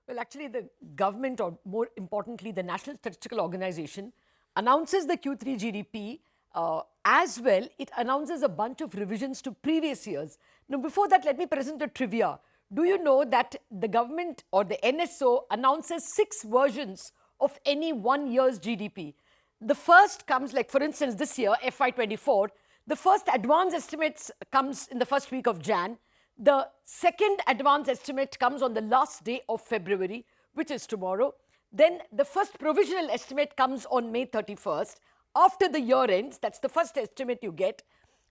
Well, actually, the government, or more importantly, the National Statistical Organization, announces the Q3 GDP. As well, it announces a bunch of revisions to previous years. Now, before that, let me present a trivia. Do you know that the government or the NSO announces 6 versions of any 1 year's GDP? The first comes, like for instance, this year, FY24, the first advance estimates comes in the first week of Jan. The second advance estimate comes on the last day of February, which is tomorrow. Then the first provisional estimate comes on May 31st. After the year ends, that's the first estimate you get.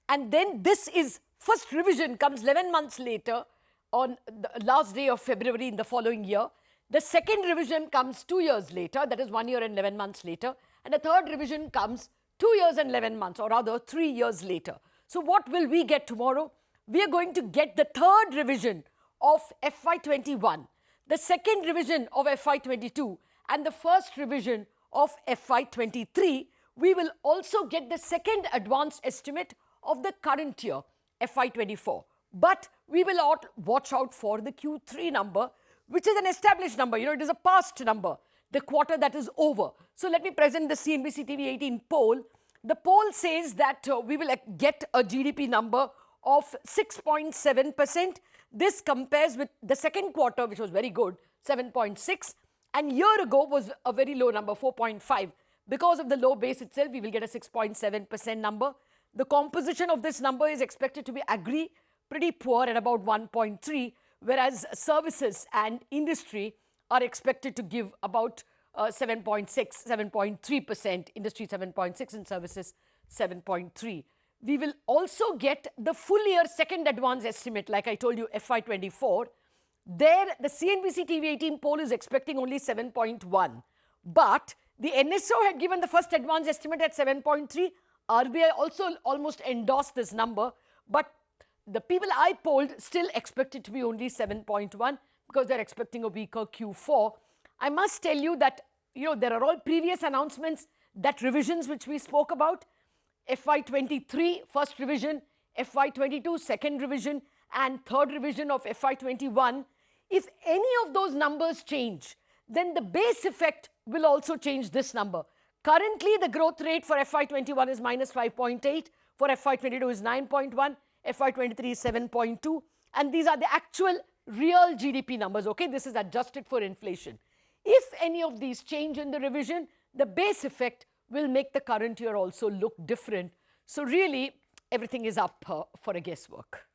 And then this is, first revision comes 11 months later on the last day of February in the following year. The second revision comes 2 years later, that is 1 year and 11 months later. And the third revision comes 2 years and 11 months, or rather 3 years later. So what will we get tomorrow? We are going to get the third revision of FY21, the second revision of FY22, and the first revision of FY23. We will also get the second advance estimate of the current year, FY24. But we will watch out for the Q3 number, which is an established number. You know, it is a past number, the quarter that is over. So let me present the CNBC-TV18 poll. The poll says that we will get a GDP number of 6.7%. This compares with the second quarter, which was very good, 7.6. And a year ago was a very low number, 4.5. Because of the low base itself, we will get a 6.7% number. The composition of this number is expected to be agri, pretty poor at about 1.3, whereas services and industry are expected to give about 7.6, 7.3%, industry 7.6 and services 7.3. We will also get the full year second advance estimate, like I told you, FY24. There, the CNBC-TV18 poll is expecting only 7.1. But the NSO had given the first advance estimate at 7.3. RBI also almost endorsed this number. But the people I polled still expect it to be only 7.1 because they're expecting a weaker Q4. I must tell you that, you know, there are all previous announcements, that revisions which we spoke about. FY23 first revision, FY22 second revision, and third revision of FY21. If any of those numbers change, then the base effect will also change this number. Currently, the growth rate for FY21 is minus 5.8, for FY22 is 9.1, FY23 is 7.2, and these are the actual real GDP numbers, okay? This is adjusted for inflation. If any of these change in the revision, the base effect will make the current year also look different. So really, everything is up for a guesswork.